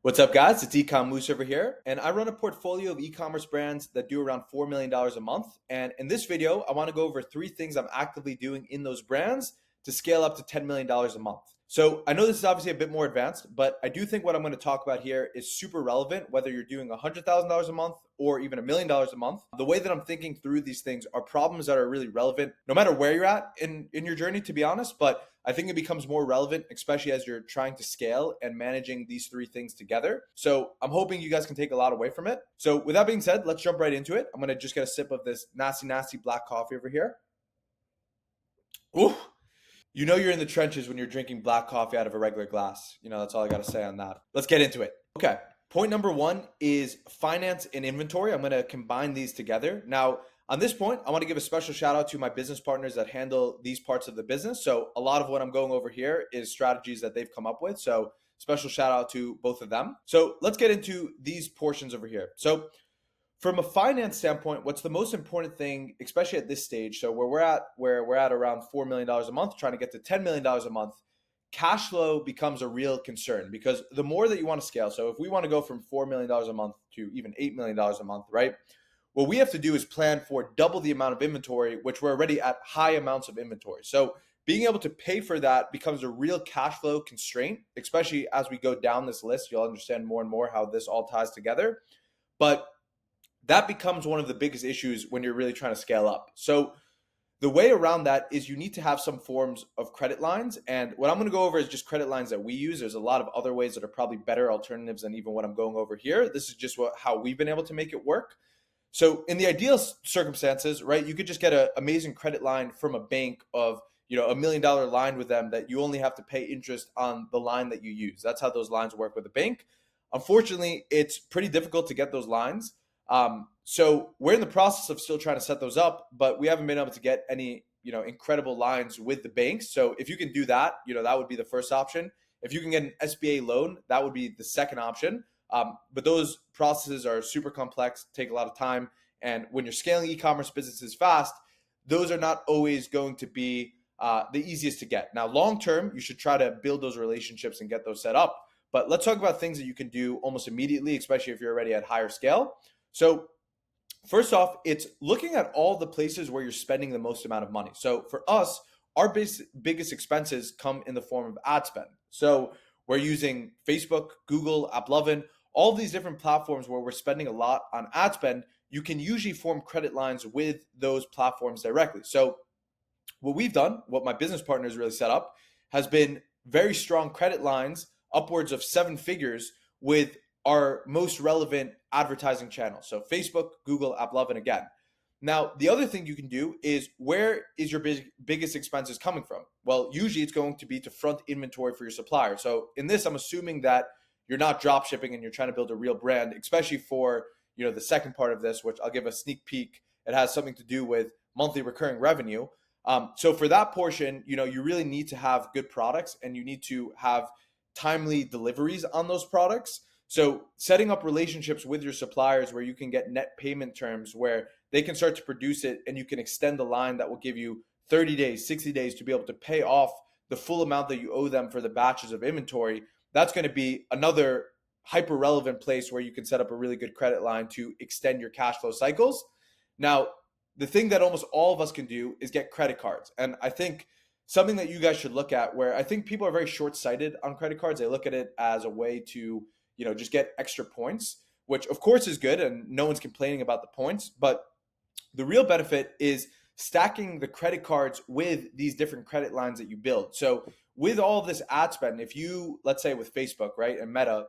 What's up, guys? It's Ecom Moose over here, and I run a portfolio of e-commerce brands that do around $4 million a month. And in this video, I want to go over three things I'm actively doing in those brands to scale up to $10 million a month. So I know this is obviously a bit more advanced, but I do think what I'm going to talk about here is super relevant, whether you're doing $100,000 a month or even $1 million a month. The way that I'm thinking through these things are problems that are really relevant, no matter where you're at in your journey, to be honest. But I think it becomes more relevant, especially as you're trying to scale and managing these three things together. So I'm hoping you guys can take a lot away from it. So with that being said, let's jump right into it. I'm going to just get a sip of this nasty, nasty black coffee over here. Ooh, you know you're in the trenches when you're drinking black coffee out of a regular glass. That's all I got to say on that. Let's get into it. Okay. Point number one is finance and inventory. I'm going to combine these together. Now, on this point, I want to give a special shout out to my business partners that handle these parts of the business. So a lot of what I'm going over here is strategies that they've come up with. So special shout out to both of them. So let's get into these portions over here. So from a finance standpoint, what's the most important thing, especially at this stage? So where we're at around $4 million a month, trying to get to $10 million a month, cash flow becomes a real concern because the more that you want to scale. So if we want to go from $4 million a month to even $8 million a month, right? What we have to do is plan for double the amount of inventory, which we're already at high amounts of inventory. So being able to pay for that becomes a real cash flow constraint, especially as we go down this list. You'll understand more and more how this all ties together. But that becomes one of the biggest issues when you're really trying to scale up. So the way around that is you need to have some forms of credit lines. And what I'm going to go over is just credit lines that we use. There's a lot of other ways that are probably better alternatives than even what I'm going over here. This is just how we've been able to make it work. So in the ideal circumstances, right, you could just get an amazing credit line from a bank of, $1 million line with them that you only have to pay interest on the line that you use. That's how those lines work with a bank. Unfortunately, it's pretty difficult to get those lines. So we're in the process of still trying to set those up, but we haven't been able to get any, incredible lines with the banks. So if you can do that, that would be the first option. If you can get an SBA loan, that would be the second option. But those processes are super complex, take a lot of time. And when you're scaling e-commerce businesses fast, those are not always going to be the easiest to get. Now, long-term, you should try to build those relationships and get those set up. But let's talk about things that you can do almost immediately, especially if you're already at higher scale. So first off, it's looking at all the places where you're spending the most amount of money. So for us, our biggest expenses come in the form of ad spend. So we're using Facebook, Google, AppLovin, all these different platforms where we're spending a lot on ad spend. You can usually form credit lines with those platforms directly. So what we've done, what my business partners really set up, has been very strong credit lines, upwards of 7 figures, with our most relevant advertising channels. So Facebook, Google, AppLovin again. Now, the other thing you can do is, where is your biggest expenses coming from? Well, usually it's going to be to front inventory for your supplier. So in this, I'm assuming that you're not drop shipping and you're trying to build a real brand, especially for the second part of this, which I'll give a sneak peek. It has something to do with monthly recurring revenue. So for that portion, you really need to have good products and you need to have timely deliveries on those products. So setting up relationships with your suppliers where you can get net payment terms where they can start to produce it and you can extend the line that will give you 30 days, 60 days to be able to pay off the full amount that you owe them for the batches of inventory. That's going to be another hyper relevant place where you can set up a really good credit line to extend your cash flow cycles. Now, the thing that almost all of us can do is get credit cards. And I think something that you guys should look at, where I think people are very short-sighted on credit cards, they look at it as a way to just get extra points, which of course is good and no one's complaining about the points. But the real benefit is stacking the credit cards with these different credit lines that you build. So with all of this ad spend, if you, let's say with Facebook, right, and Meta,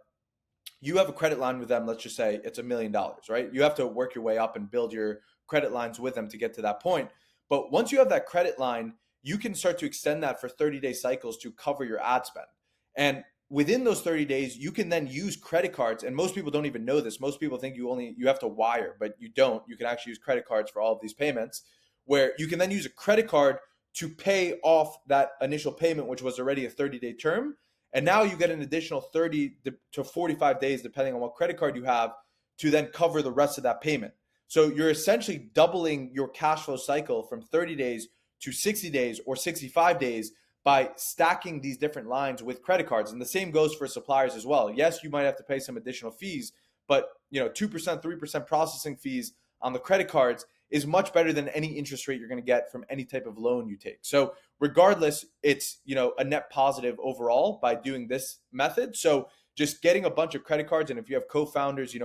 you have a credit line with them, let's just say it's $1 million, right? You have to work your way up and build your credit lines with them to get to that point. But once you have that credit line, you can start to extend that for 30-day cycles to cover your ad spend. And within those 30 days, you can then use credit cards. And most people don't even know this. Most people think you have to wire, but you don't. You can actually use credit cards for all of these payments, where you can then use a credit card to pay off that initial payment, which was already a 30-day term. And now you get an additional 30 to 45 days, depending on what credit card you have, to then cover the rest of that payment. So you're essentially doubling your cash flow cycle from 30 days to 60 days or 65 days by stacking these different lines with credit cards. And the same goes for suppliers as well. Yes, you might have to pay some additional fees, but 2%, 3% processing fees on the credit cards is much better than any interest rate you're going to get from any type of loan you take. So regardless, it's a net positive overall by doing this method. So just getting a bunch of credit cards, and if you have co-founders,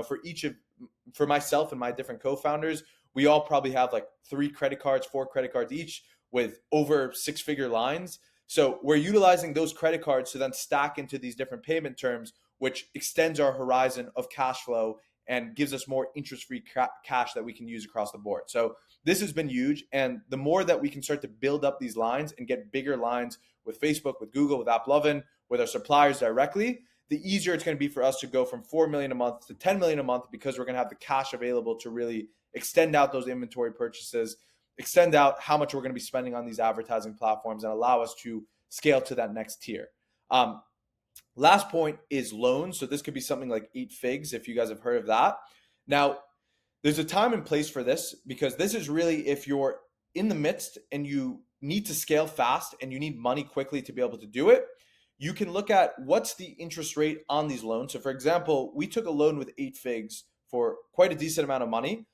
for myself and my different co-founders, we all probably have like 3 credit cards, 4 credit cards each with over 6-figure lines. So we're utilizing those credit cards to then stack into these different payment terms, which extends our horizon of cash flow and gives us more interest-free cash that we can use across the board. So this has been huge. And the more that we can start to build up these lines and get bigger lines with Facebook, with Google, with AppLovin, with our suppliers directly, the easier it's going to be for us to go from 4 million a month to 10 million a month, because we're going to have the cash available to really extend out those inventory purchases, extend out how much we're going to be spending on these advertising platforms, and allow us to scale to that next tier. Last point is loans. So this could be something like 8Figs, if you guys have heard of that. Now, there's a time and place for this, because this is really if you're in the midst and you need to scale fast and you need money quickly to be able to do it. You can look at what's the interest rate on these loans. So for example, we took a loan with 8Figs for quite a decent amount of money,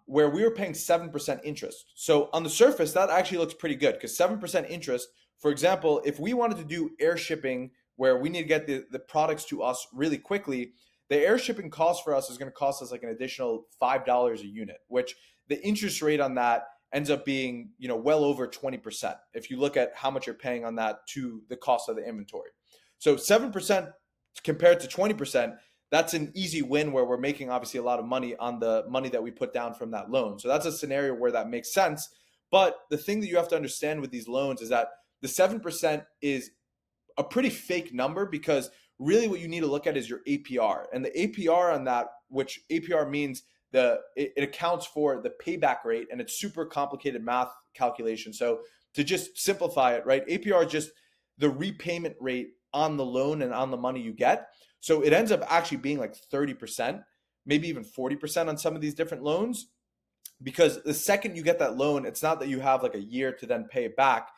where we were paying 7% interest. So on the surface, that actually looks pretty good, because 7% interest, for example, if we wanted to do air shipping where we need to get the products to us really quickly, the air shipping cost for us is going to cost us like an additional $5 a unit, which the interest rate on that ends up being, well over 20% if you look at how much you're paying on that to the cost of the inventory. So 7% compared to 20%, that's an easy win, where we're making obviously a lot of money on the money that we put down from that loan. So that's a scenario where that makes sense. But the thing that you have to understand with these loans is that the 7% is a pretty fake number, because really what you need to look at is your APR. And the APR on that, which APR means it accounts for the payback rate, and it's super complicated math calculation. So to just simplify it, right, APR is just the repayment rate on the loan and on the money you get. So it ends up actually being like 30%, maybe even 40% on some of these different loans, because the second you get that loan, it's not that you have like a year to then pay it back,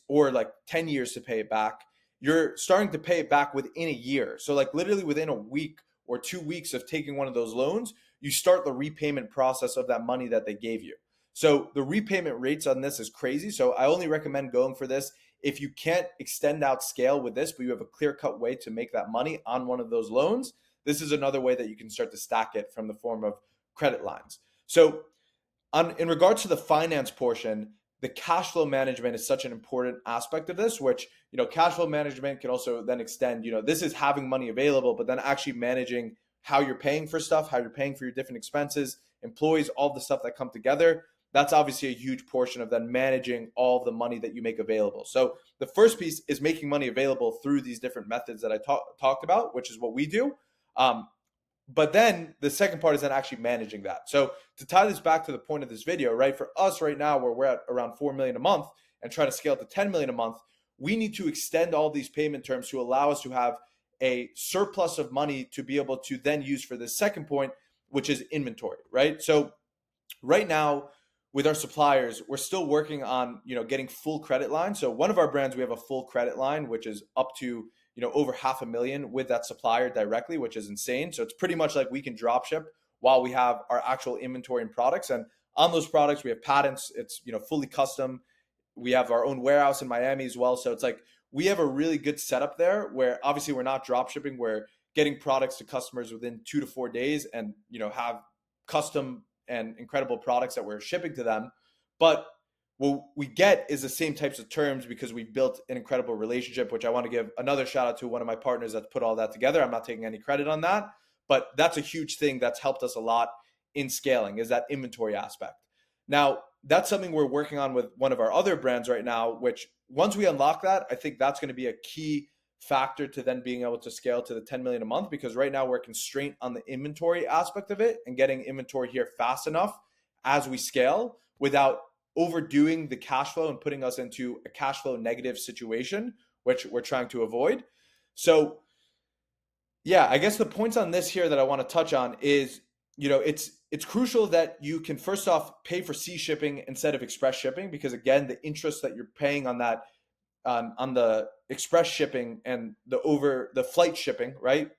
or like 10 years to pay it back. You're starting to pay it back within a year. So like literally within a week or 2 weeks of taking one of those loans, you start the repayment process of that money that they gave you. So the repayment rates on this is crazy. So I only recommend going for this if you can't extend out scale with this, but you have a clear-cut way to make that money on one of those loans. This is another way that you can start to stack it from the form of credit lines. So in regards to the finance portion, the cash flow management is such an important aspect of this, which, cash flow management can also then extend, this is having money available, but then actually managing how you're paying for stuff, how you're paying for your different expenses, employees, all the stuff that come together. That's obviously a huge portion of then managing all the money that you make available. So the first piece is making money available through these different methods that I talked about, which is what we do. But then the second part is then actually managing that. So to tie this back to the point of this video, right, for us right now, where we're at around 4 million a month and try to scale to 10 million a month, we need to extend all these payment terms to allow us to have a surplus of money to be able to then use for the second point, which is inventory, right? So right now with our suppliers, we're still working on, getting full credit line. So one of our brands, we have a full credit line, which is up to, over $500,000 with that supplier directly, which is insane. So it's pretty much like we can drop ship while we have our actual inventory and products. And on those products, we have patents. It's, fully custom. We have our own warehouse in Miami as well. So it's like we have a really good setup there, where obviously we're not drop shipping. We're getting products to customers within 2 to 4 days, and, have custom and incredible products that we're shipping to them. But what we get is the same types of terms, because we've built an incredible relationship, which I want to give another shout out to one of my partners that's put all that together. I'm not taking any credit on that, but that's a huge thing that's helped us a lot in scaling, is that inventory aspect. Now, that's something we're working on with one of our other brands right now, which once we unlock that, I think that's going to be a key factor to then being able to scale to the 10 million a month, because right now we're constrained on the inventory aspect of it and getting inventory here fast enough as we scale without overdoing the cash flow and putting us into a cash flow negative situation, which we're trying to avoid. So yeah, I guess the points on this here that I want to touch on is, it's crucial that you can first off pay for sea shipping instead of express shipping, because again, the interest that you're paying on that on the express shipping and the flight shipping, right,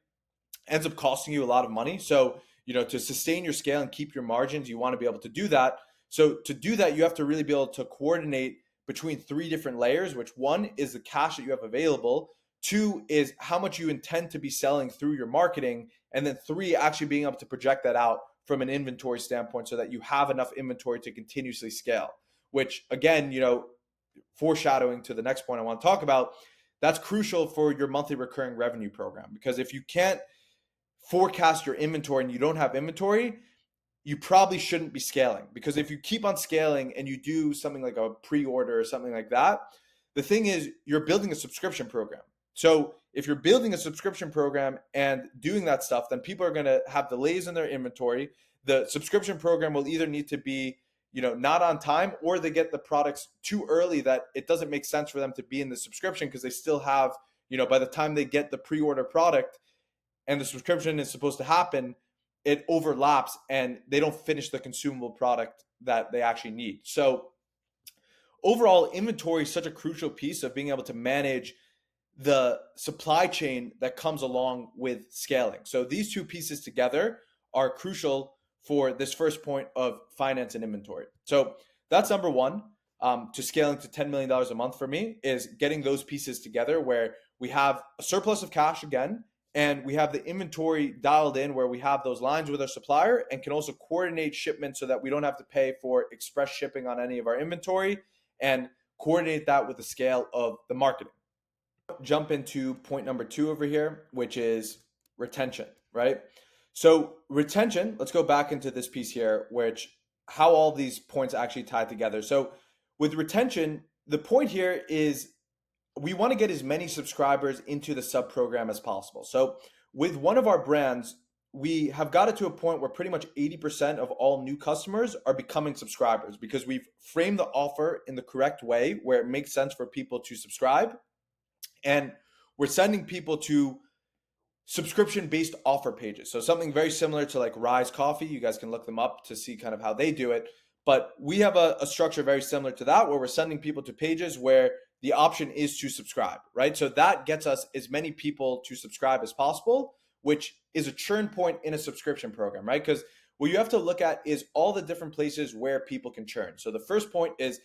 ends up costing you a lot of money. So, to sustain your scale and keep your margins, you want to be able to do that. So to do that, you have to really be able to coordinate between three different layers, which one is the cash that you have available, two is how much you intend to be selling through your marketing, and then three, actually being able to project that out from an inventory standpoint so that you have enough inventory to continuously scale, which again, foreshadowing to the next point I want to talk about, that's crucial for your monthly recurring revenue program. Because if you can't forecast your inventory and you don't have inventory, you probably shouldn't be scaling. Because if you keep on scaling and you do something like a pre-order or something like that, the thing is you're building a subscription program. So if you're building a subscription program and doing that stuff, then people are going to have delays in their inventory. The subscription program will either need to be not on time, or they get the products too early that it doesn't make sense for them to be in the subscription because they still have, by the time they get the pre-order product and the subscription is supposed to happen, it overlaps and they don't finish the consumable product that they actually need. So overall, inventory is such a crucial piece of being able to manage the supply chain that comes along with scaling. So these two pieces together are crucial for this first point of finance and inventory. So that's number one, to scaling to $10 million a month for me, is getting those pieces together where we have a surplus of cash again, and we have the inventory dialed in where we have those lines with our supplier and can also coordinate shipments so that we don't have to pay for express shipping on any of our inventory, and coordinate that with the scale of the marketing. Jump into point number two over here, which is retention, right? So retention, let's go back into this piece here, how all these points actually tie together. So with retention, the point here is we want to get as many subscribers into the sub program as possible. So with one of our brands, we have got it to a point where pretty much 80% of all new customers are becoming subscribers because we've framed the offer in the correct way where it makes sense for people to subscribe. And we're sending people to subscription-based offer pages. So something very similar to like Rise Coffee. You guys can look them up to see kind of how they do it. But we have a structure very similar to that where we're sending people to pages where the option is to subscribe, right? So that gets us as many people to subscribe as possible, which is a churn point in a subscription program, right? Because what you have to look at is all the different places where people can churn. So the first point is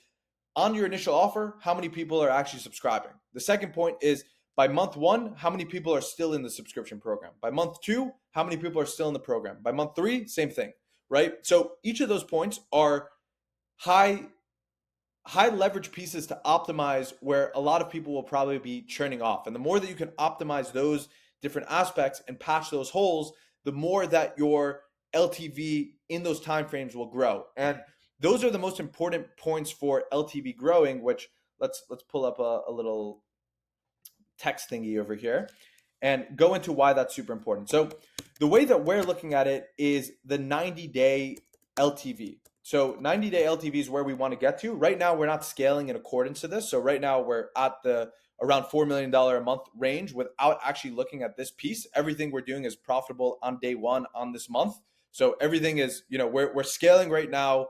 on your initial offer, how many people are actually subscribing? The second point is by month one, how many people are still in the subscription program? By month two, how many people are still in the program? By month three, same thing, right? So each of those points are high leverage pieces to optimize where a lot of people will probably be churning off. And the more that you can optimize those different aspects and patch those holes, the more that your LTV in those timeframes will grow. And those are the most important points for LTV growing, which let's pull up a little text thingy over here and go into why that's super important. So the way that we're looking at it is the 90-day LTV. So 90-day LTV is where we want to get to. Right now, we're not scaling in accordance to this. So right now, we're at the around $4 million a month range without actually looking at this piece. Everything we're doing is profitable on day one on this month. So everything is, we're scaling right now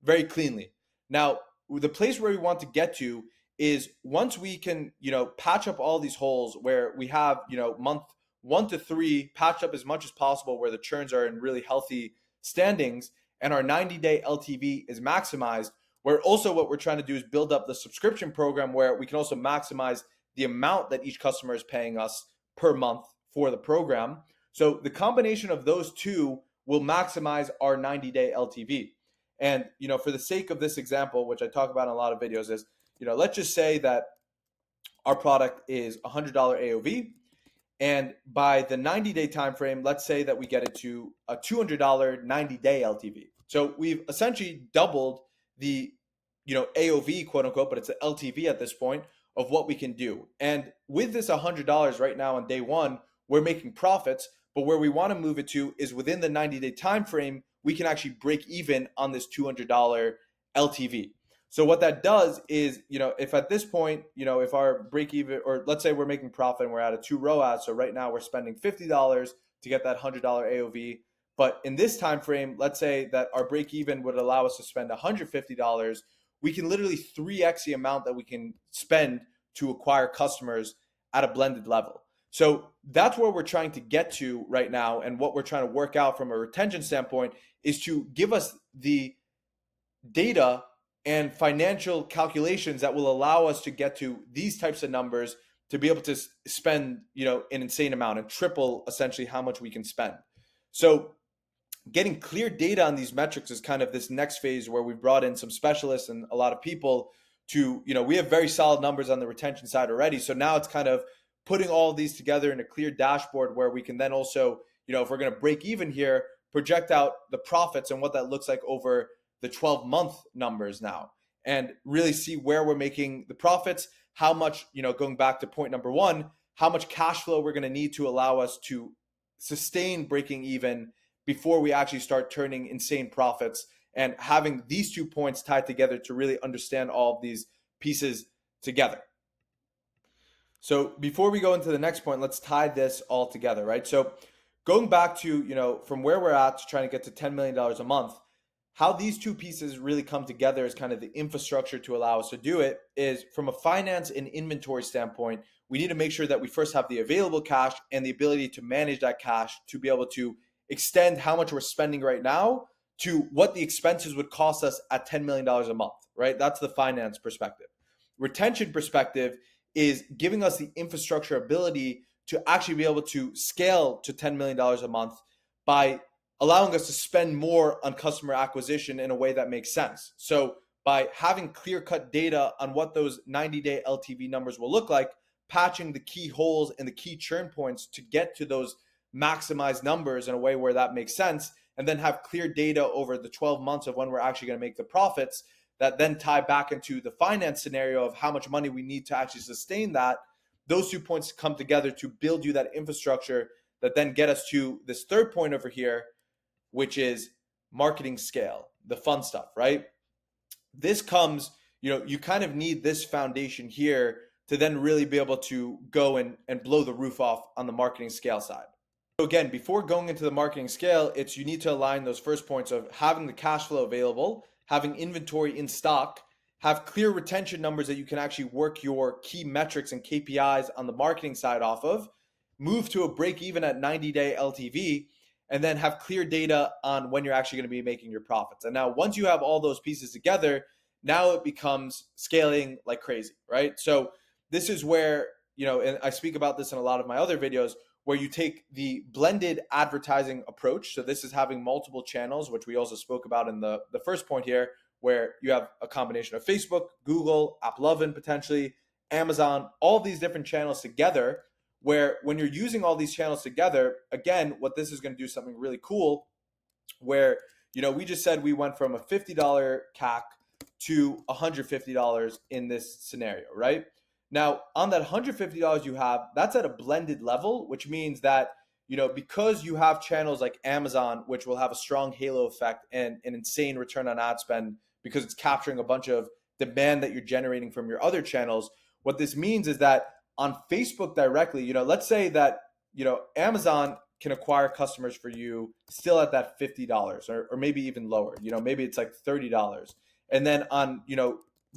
very cleanly. Now, the place where we want to get to is once we can, patch up all these holes where we have, month 1 to 3 patched up as much as possible where the churns are in really healthy standings and our 90-day LTV is maximized, where also what we're trying to do is build up the subscription program where we can also maximize the amount that each customer is paying us per month for the program. So the combination of those two will maximize our 90-day LTV. And, for the sake of this example, which I talk about in a lot of videos, is, let's just say that our product is $100 AOV. And by the 90-day time frame, let's say that we get it to a $200 90-day LTV. So we've essentially doubled the, AOV, quote unquote, but it's the LTV at this point of what we can do. And with this $100 right now on day one, we're making profits. But where we want to move it to is within the 90-day time frame, we can actually break even on this $200 LTV. So what that does is, if at this point, if our break even, or let's say we're making profit and we're at a 2 ROAS, so right now we're spending $50 to get that $100 AOV. But in this time frame, let's say that our break even would allow us to spend $150. We can literally 3x the amount that we can spend to acquire customers at a blended level. So that's where we're trying to get to right now. And what we're trying to work out from a retention standpoint is to give us the data and financial calculations that will allow us to get to these types of numbers to be able to spend, an insane amount and triple essentially how much we can spend. So getting clear data on these metrics is kind of this next phase where we brought in some specialists and a lot of people to, we have very solid numbers on the retention side already. So now it's kind of putting all of these together in a clear dashboard where we can then also, if we're going to break even here, project out the profits and what that looks like over the 12-month numbers now, and really see where we're making the profits, how much, going back to point number one, how much cash flow we're going to need to allow us to sustain breaking even before we actually start turning insane profits, and having these 2 points tied together to really understand all of these pieces together. So before we go into the next point, let's tie this all together, right? So going back to, from where we're at to trying to get to $10 million a month, how these two pieces really come together is kind of the infrastructure to allow us to do it is from a finance and inventory standpoint. We need to make sure that we first have the available cash and the ability to manage that cash to be able to extend how much we're spending right now to what the expenses would cost us at $10 million a month, right? That's the finance perspective. Retention perspective is giving us the infrastructure ability to actually be able to scale to $10 million a month by allowing us to spend more on customer acquisition in a way that makes sense. So by having clear-cut data on what those 90-day LTV numbers will look like, patching the key holes and the key churn points to get to those maximized numbers in a way where that makes sense, and then have clear data over the 12 months of when we're actually going to make the profits that then tie back into the finance scenario of how much money we need to actually sustain that. Those 2 points come together to build you that infrastructure that then get us to this third point over here, which is marketing scale, the fun stuff, right? This comes, you kind of need this foundation here to then really be able to go and blow the roof off on the marketing scale side. So again, before going into the marketing scale, you need to align those first points of having the cash flow available, having inventory in stock, have clear retention numbers that you can actually work your key metrics and KPIs on the marketing side off of, move to a break even at 90-day LTV, and then have clear data on when you're actually going to be making your profits. And now once you have all those pieces together, now it becomes scaling like crazy, right? So this is where, and I speak about this in a lot of my other videos, where you take the blended advertising approach. So this is having multiple channels, which we also spoke about in the first point here, where you have a combination of Facebook, Google, AppLovin, potentially, Amazon, all these different channels together, where when you're using all these channels together, again, what this is going to do something really cool, where, we just said we went from a $50 CAC to $150 in this scenario, right? Now, on that $150 you have, that's at a blended level, which means that, because you have channels like Amazon, which will have a strong halo effect and an insane return on ad spend because it's capturing a bunch of demand that you're generating from your other channels. What this means is that on Facebook directly, let's say that, Amazon can acquire customers for you still at that $50 or maybe even lower, maybe it's like $30. And then on,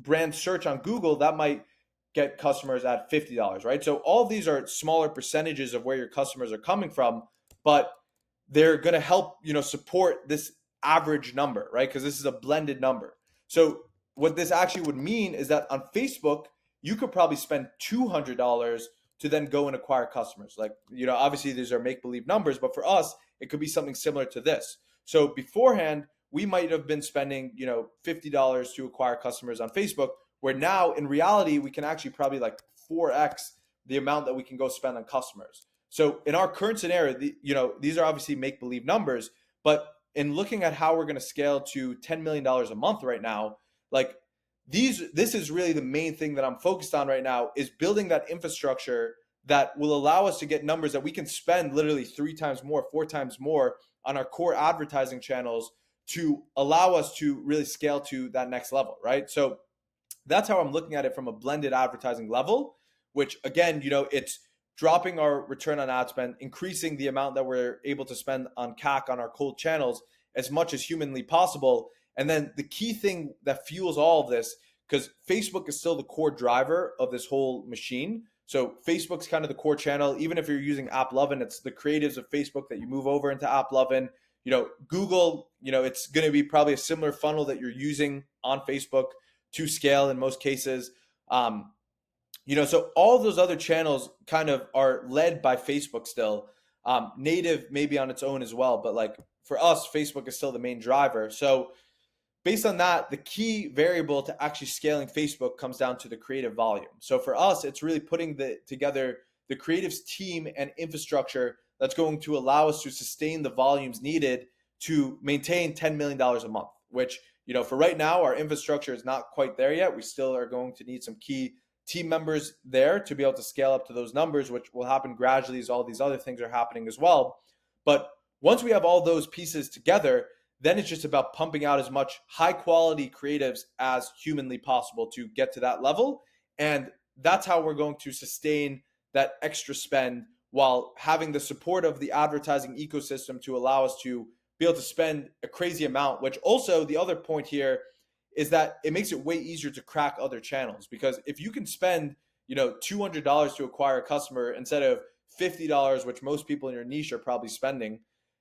brand search on Google, that might get customers at $50, right? So all of these are smaller percentages of where your customers are coming from, but they're going to help, support this average number, right? Because this is a blended number. So what this actually would mean is that on Facebook, you could probably spend $200 to then go and acquire customers. Like, obviously these are make-believe numbers, but for us, it could be something similar to this. So beforehand, we might have been spending, $50 to acquire customers on Facebook, where now in reality, we can actually probably like 4x the amount that we can go spend on customers. So in our current scenario, these are obviously make-believe numbers, but in looking at how we're going to scale to $10 million a month right now, like this is really the main thing that I'm focused on right now, is building that infrastructure that will allow us to get numbers that we can spend literally 3 times more, 4 times more on our core advertising channels to allow us to really scale to that next level, right? So that's how I'm looking at it from a blended advertising level, which again, it's dropping our return on ad spend, increasing the amount that we're able to spend on CAC on our cold channels as much as humanly possible. And then the key thing that fuels all of this, because Facebook is still the core driver of this whole machine. So Facebook's kind of the core channel. Even if you're using AppLovin, it's the creatives of Facebook that you move over into AppLovin. Google, it's going to be probably a similar funnel that you're using on Facebook to scale in most cases. So all those other channels kind of are led by Facebook still. Native maybe on its own as well, but like for us, Facebook is still the main driver. So based on that, the key variable to actually scaling Facebook comes down to the creative volume. So for us, it's really putting together the creatives team and infrastructure that's going to allow us to sustain the volumes needed to maintain $10 million a month, which, for right now, our infrastructure is not quite there yet. We still are going to need some key team members there to be able to scale up to those numbers, which will happen gradually as all these other things are happening as well. But once we have all those pieces together, then it's just about pumping out as much high quality creatives as humanly possible to get to that level. And that's how we're going to sustain that extra spend while having the support of the advertising ecosystem to allow us to be able to spend a crazy amount, which also the other point here is that it makes it way easier to crack other channels. Because if you can spend, $200 to acquire a customer instead of $50, which most people in your niche are probably spending,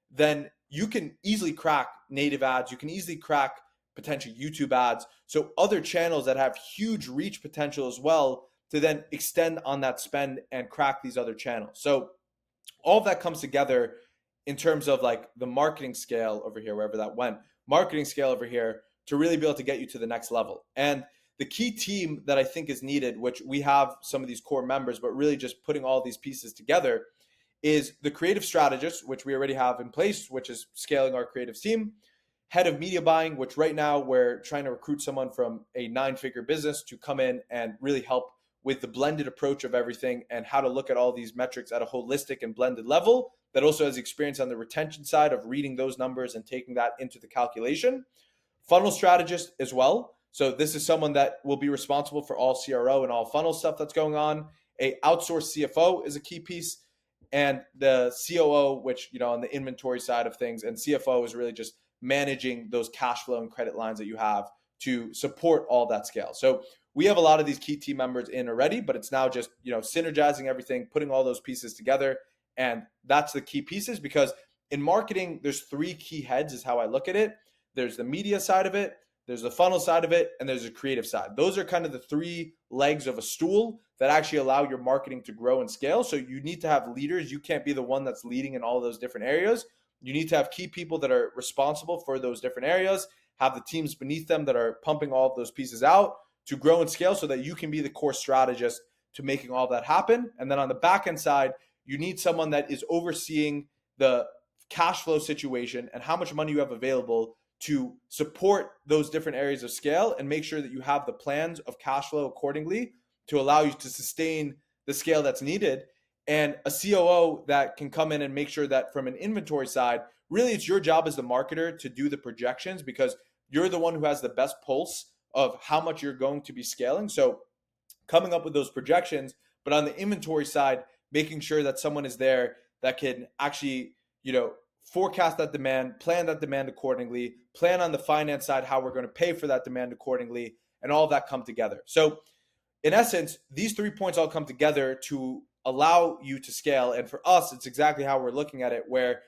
then you can easily crack native ads. You can easily crack potential YouTube ads. So other channels that have huge reach potential as well to then extend on that spend and crack these other channels. So all of that comes together in terms of like the marketing scale over here, wherever that went, marketing scale over here to really be able to get you to the next level. And the key team that I think is needed, which we have some of these core members, but really just putting all these pieces together, is the creative strategist, which we already have in place, which is scaling our creative team, head of media buying, which right now we're trying to recruit someone from a 9-figure business to come in and really help with the blended approach of everything and how to look at all these metrics at a holistic and blended level that also has experience on the retention side of reading those numbers and taking that into the calculation. Funnel strategist as well. So this is someone that will be responsible for all CRO and all funnel stuff that's going on. A outsourced CFO is a key piece. And the COO, which, on the inventory side of things, and CFO is really just managing those cash flow and credit lines that you have to support all that scale. So we have a lot of these key team members in already, but it's now just, synergizing everything, putting all those pieces together. And that's the key pieces, because in marketing, there's 3 key heads is how I look at it. There's the media side of it, there's the funnel side of it, and there's the creative side. Those are kind of the 3 legs of a stool that actually allow your marketing to grow and scale. So you need to have leaders. You can't be the one that's leading in all those different areas. You need to have key people that are responsible for those different areas, have the teams beneath them that are pumping all of those pieces out to grow and scale so that you can be the core strategist to making all that happen. And then on the back end side, you need someone that is overseeing the cash flow situation and how much money you have available to support those different areas of scale and make sure that you have the plans of cash flow accordingly to allow you to sustain the scale that's needed. And a COO that can come in and make sure that from an inventory side, really it's your job as the marketer to do the projections, because you're the one who has the best pulse of how much you're going to be scaling. So coming up with those projections, but on the inventory side, making sure that someone is there that can actually, forecast that demand, plan that demand accordingly, plan on the finance side how we're going to pay for that demand accordingly, and all of that come together. So in essence, these 3 points all come together to allow you to scale. And for us, it's exactly how we're looking at it, where,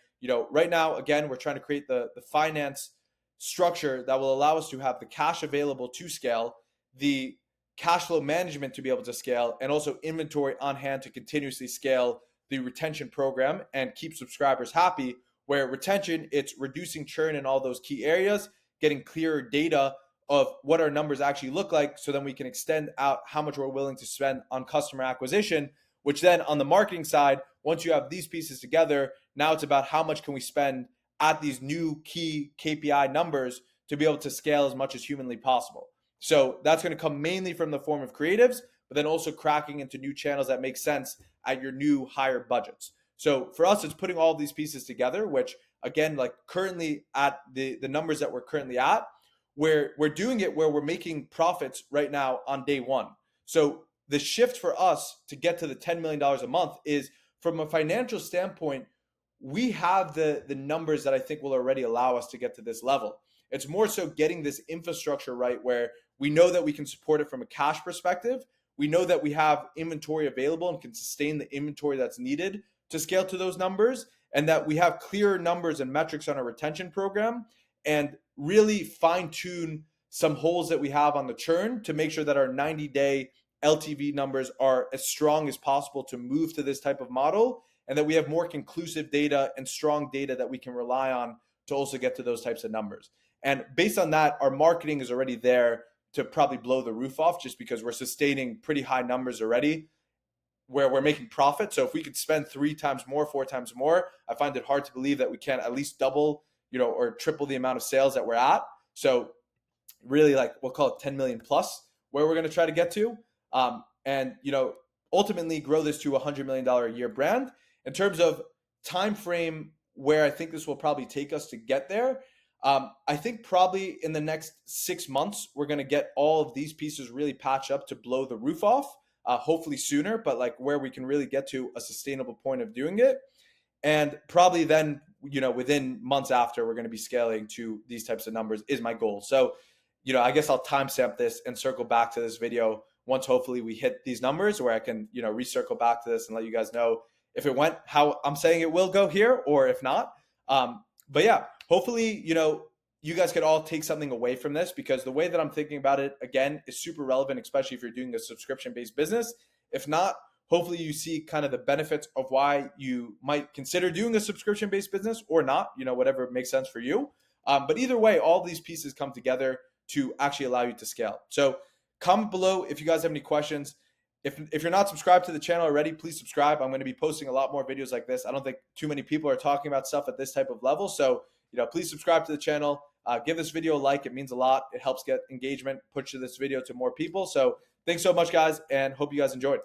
right now, again, we're trying to create the finance structure that will allow us to have the cash available to scale, the cash flow management to be able to scale, and also inventory on hand to continuously scale the retention program and keep subscribers happy. Where retention, it's reducing churn in all those key areas, getting clearer data of what our numbers actually look like, so then we can extend out how much we're willing to spend on customer acquisition, which then on the marketing side, once you have these pieces together, now it's about how much can we spend at these new key KPI numbers to be able to scale as much as humanly possible. So that's going to come mainly from the form of creatives, but then also cracking into new channels that make sense at your new higher budgets. So for us, it's putting all of these pieces together, which again, like currently at the numbers that we're currently at, where we're doing it where we're making profits right now on day one. So the shift for us to get to the $10 million a month is, from a financial standpoint, we have the numbers that I think will already allow us to get to this level. It's more so getting this infrastructure right, where We know that we can support it from a cash perspective. We know that we have inventory available and can sustain the inventory that's needed to scale to those numbers, and that we have clear numbers and metrics on our retention program, and really fine tune some holes that we have on the churn to make sure that our 90-day LTV numbers are as strong as possible to move to this type of model, and that we have more conclusive data and strong data that we can rely on to also get to those types of numbers. And based on that, our marketing is already there to probably blow the roof off, just because we're sustaining pretty high numbers already where we're making profit. So if we could spend 3 times more, 4 times more, I find it hard to believe that we can't at least double, or triple the amount of sales that we're at. So really, like, we'll call it 10 million plus where we're going to try to get to. And ultimately grow this to $100 million a year brand. In terms of time frame where I think this will probably take us to get there, I think probably in the next 6 months, we're going to get all of these pieces really patched up to blow the roof off, hopefully sooner, but like where we can really get to a sustainable point of doing it. And probably then, within months after, we're going to be scaling to these types of numbers is my goal. So, I guess I'll timestamp this and circle back to this video once hopefully we hit these numbers, where I can, recircle back to this and let you guys know if it went how I'm saying it will go here, or if not. But yeah, hopefully, you guys could all take something away from this, because the way that I'm thinking about it, again, is super relevant, especially if you're doing a subscription-based business. If not, hopefully you see kind of the benefits of why you might consider doing a subscription-based business or not, whatever makes sense for you. But either way, all these pieces come together to actually allow you to scale. So comment below if you guys have any questions. If you're not subscribed to the channel already, please subscribe. I'm going to be posting a lot more videos like this. I don't think too many people are talking about stuff at this type of level. So, please subscribe to the channel. Give this video a like. It means a lot. It helps get engagement, push this video to more people. So thanks so much, guys, and hope you guys enjoyed.